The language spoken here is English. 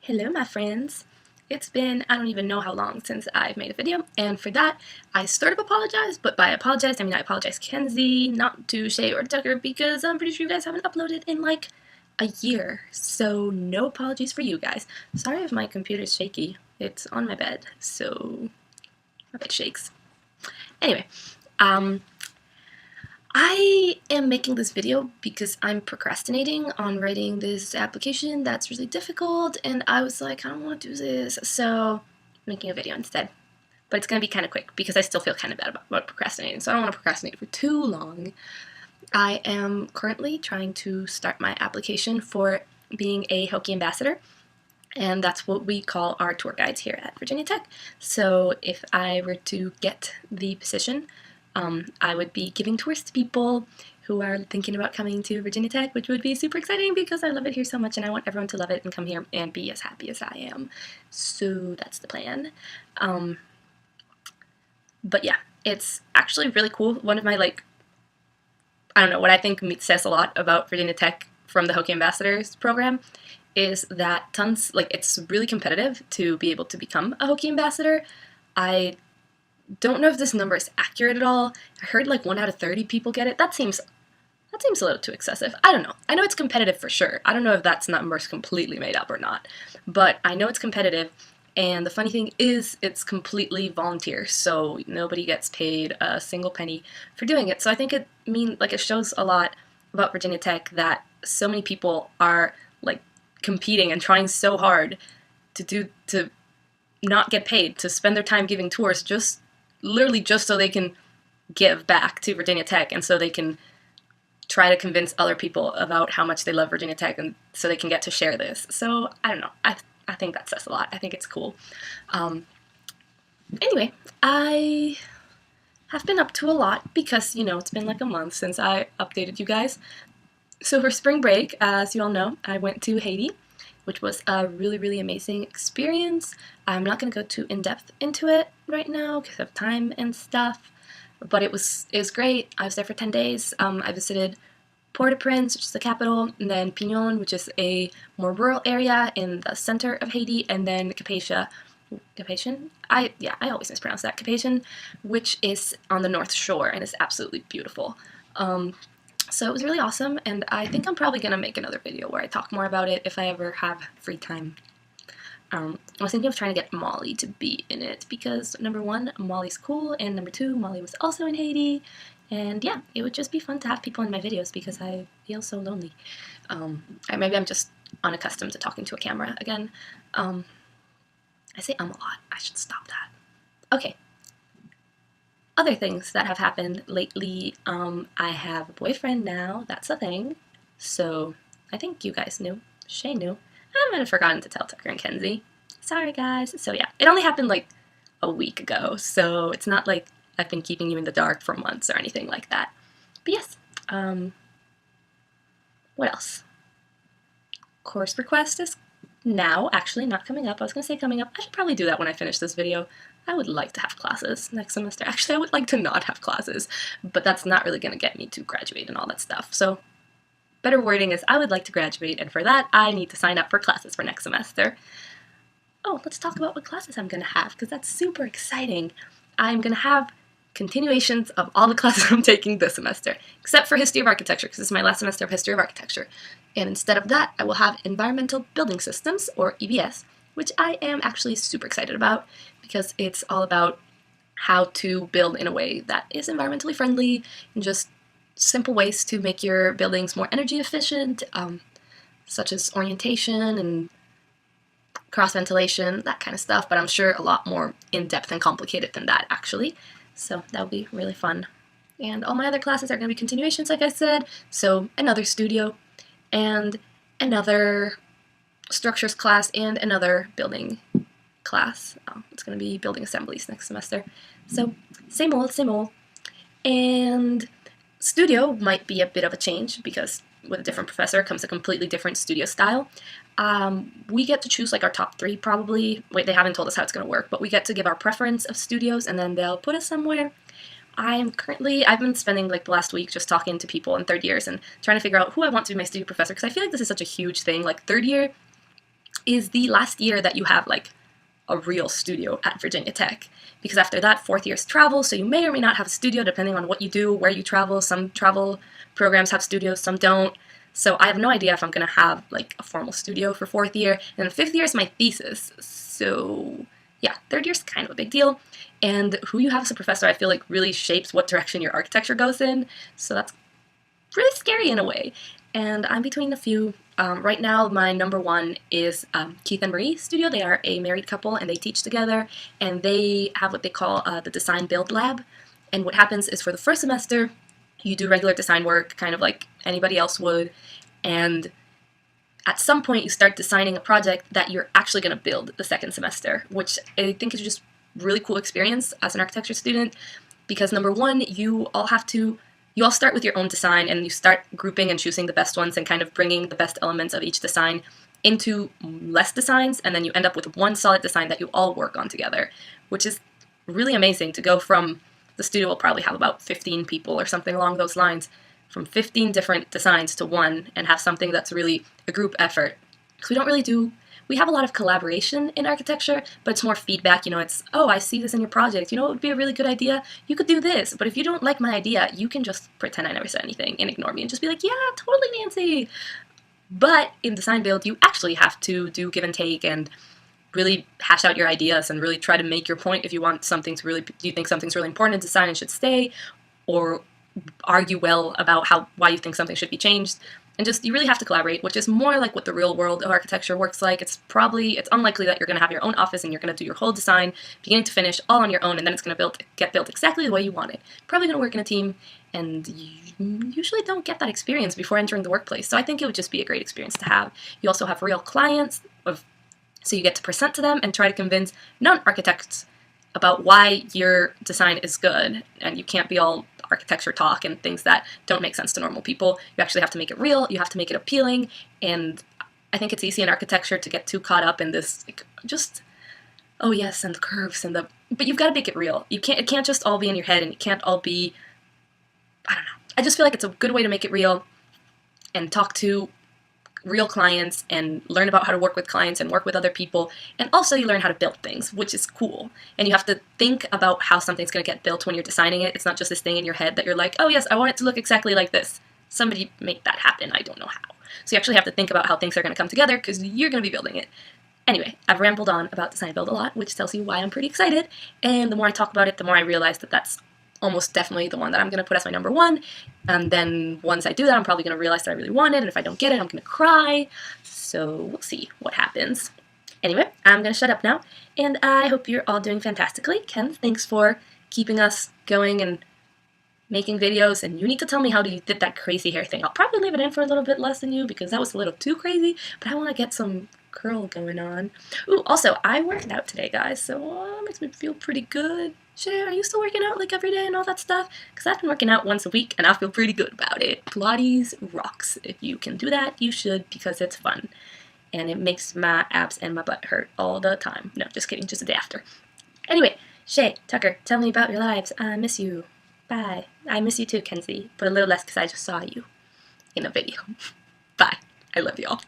Hello, my friends. It's been, I don't even know how long since I've made a video, and for that, I sort of apologize, but by apologize, I mean I apologize Kenzie, not to Shay or Tucker, because I'm pretty sure you guys haven't uploaded in like a year, so no apologies for you guys. Sorry if my computer's shaky. It's on my bed, so my bed shakes. Anyway, um, I am making this video because I'm procrastinating on writing this application that's really difficult, and I was like, I don't want to do this, so I'm making a video instead. But it's going to be kind of quick because I still feel kind of bad about procrastinating, so I don't want to procrastinate for too long. I am currently trying to start my application for being a Hokie ambassador, and that's what we call our tour guides here at Virginia Tech. So if I were to get the position, I would be giving tours to people who are thinking about coming to Virginia Tech, which would be super exciting because I love it here so much and I want everyone to love it and come here and be as happy as I am. So that's the plan. But yeah, it's actually really cool. One of my, I don't know, what I think says a lot about Virginia Tech from the Hokie Ambassadors program is that it's really competitive to be able to become a Hokie Ambassador. I don't know if this number is accurate at all. I heard like 1 out of 30 people get it. That seems a little too excessive. I don't know. I know it's competitive for sure. I don't know if that number is completely made up or not, but I know it's competitive. And the funny thing is, it's completely volunteer, so nobody gets paid a single penny for doing it. So I think it shows a lot about Virginia Tech that so many people are like competing and trying so hard to not get paid, to spend their time giving tours literally just so they can give back to Virginia Tech and so they can try to convince other people about how much they love Virginia Tech and so they can get to share this. So I don't know. I think that says a lot. I think it's cool. Anyway, I have been up to a lot because, it's been like a month since I updated you guys. So for spring break, as you all know, I went to Haiti, which was a really, really amazing experience. I'm not going to go too in-depth into it right now because of time and stuff, but it was great. I was there for 10 days. I visited Port-au-Prince, which is the capital, and then Pignon, which is a more rural area in the center of Haiti, and then Cap-Haïtien, I always mispronounce that, Cap-Haïtien, which is on the North Shore and is absolutely beautiful. So it was really awesome, and I think I'm probably going to make another video where I talk more about it if I ever have free time. I was thinking of trying to get Molly to be in it because, number one, Molly's cool, and number two, Molly was also in Haiti, and yeah, it would just be fun to have people in my videos because I feel so lonely. Maybe I'm just unaccustomed to talking to a camera again. I say a lot. I should stop that. Okay. Other things that have happened lately, I have a boyfriend now. That's a thing. So I think you guys knew. Shay knew. I might have forgotten to tell Tucker and Kenzie. Sorry, guys. So yeah, it only happened like a week ago, so it's not like I've been keeping you in the dark for months or anything like that. But yes, what else? Course request is now actually not coming up. I was going to say coming up. I should probably do that when I finish this video. I would like to have classes next semester. Actually, I would like to not have classes, but that's not really going to get me to graduate and all that stuff. So better wording is I would like to graduate, and for that, I need to sign up for classes for next semester. Oh, let's talk about what classes I'm going to have, because that's super exciting. I'm going to have continuations of all the classes I'm taking this semester, except for History of Architecture, because this is my last semester of History of Architecture. And instead of that, I will have Environmental Building Systems, or EBS, which I am actually super excited about, because it's all about how to build in a way that is environmentally friendly, and just simple ways to make your buildings more energy efficient, such as orientation and cross ventilation, that kind of stuff, but I'm sure a lot more in-depth and complicated than that, actually. So that'll be really fun. And all my other classes are going to be continuations, like I said, so another studio, and another structures class, and another building class. It's going to be building assemblies next semester. So same old, same old. And studio might be a bit of a change because with a different professor comes a completely different studio style. We get to choose like our top 3 probably. Wait, they haven't told us how it's going to work, but we get to give our preference of studios and then they'll put us somewhere. I've been spending like the last week just talking to people in third years and trying to figure out who I want to be my studio professor, because I feel like this is such a huge thing. Like third year, is the last year that you have like a real studio at Virginia Tech. Because after that, 4th year is travel, so you may or may not have a studio depending on what you do, where you travel. Some travel programs have studios, some don't. So I have no idea if I'm going to have like a formal studio for 4th year. And then 5th year is my thesis. So yeah, 3rd year is kind of a big deal. And who you have as a professor, I feel like really shapes what direction your architecture goes in. So that's really scary in a way. And I'm between a few. Right now, my number one is Keith and Marie Studio. They are a married couple and they teach together, and they have what they call the Design Build Lab. And what happens is for the first semester, you do regular design work, kind of like anybody else would, and at some point you start designing a project that you're actually going to build the second semester, which I think is just really cool experience as an architecture student, because number one, you all start with your own design and you start grouping and choosing the best ones and kind of bringing the best elements of each design into less designs, and then you end up with one solid design that you all work on together, which is really amazing to go from, the studio will probably have about 15 people or something along those lines, from 15 different designs to one, and have something that's really a group effort. Because we have a lot of collaboration in architecture, but it's more feedback. It's, oh, I see this in your project. It would be a really good idea. You could do this. But if you don't like my idea, you can just pretend I never said anything and ignore me and just be like, yeah, totally, Nancy. But in design build, you actually have to do give and take and really hash out your ideas and really try to make your point if you want something to really, you think something's really important in design and should stay, or argue well about why you think something should be changed. And just, you really have to collaborate, which is more like what the real world of architecture works like. It's unlikely that you're going to have your own office and you're going to do your whole design, beginning to finish, all on your own, and then it's going to get built exactly the way you want it. Probably going to work in a team, and you usually don't get that experience before entering the workplace. So I think it would just be a great experience to have. You also have real clients, so you get to present to them and try to convince non-architects about why your design is good, and you can't be all architecture talk and things that don't make sense to normal people. You actually have to make it real, you have to make it appealing, and I think it's easy in architecture to get too caught up in this, like, just, oh yes, and the curves and but you've got to make it real. It can't just all be in your head, and it can't all be, I don't know. I just feel like it's a good way to make it real and talk to real clients and learn about how to work with clients and work with other people, and also you learn how to build things, which is cool. And you have to think about how something's going to get built when you're designing it. It's not just this thing in your head that you're like, oh yes, I want it to look exactly like this. Somebody make that happen, I don't know how. So you actually have to think about how things are going to come together, because you're going to be building it. Anyway, I've rambled on about design build a lot, which tells you why I'm pretty excited, and the more I talk about it, the more I realize that that's almost definitely the one that I'm going to put as my number one. And then once I do that, I'm probably going to realize that I really want it, and if I don't get it, I'm going to cry. So we'll see what happens. Anyway, I'm going to shut up now, and I hope you're all doing fantastically. Ken, thanks for keeping us going and making videos, and you need to tell me how you did that crazy hair thing. I'll probably leave it in for a little bit less than you, because that was a little too crazy, but I want to get some curl going on. Ooh, also, I worked out today, guys, so it makes me feel pretty good. Shay, are you still working out like every day and all that stuff? Because I've been working out once a week and I feel pretty good about it. Pilates rocks. If you can do that, you should, because it's fun. And it makes my abs and my butt hurt all the time. No, just kidding, just a day after. Anyway, Shay, Tucker, tell me about your lives. I miss you. Bye. I miss you too, Kenzie, but a little less because I just saw you in a video. Bye. I love y'all.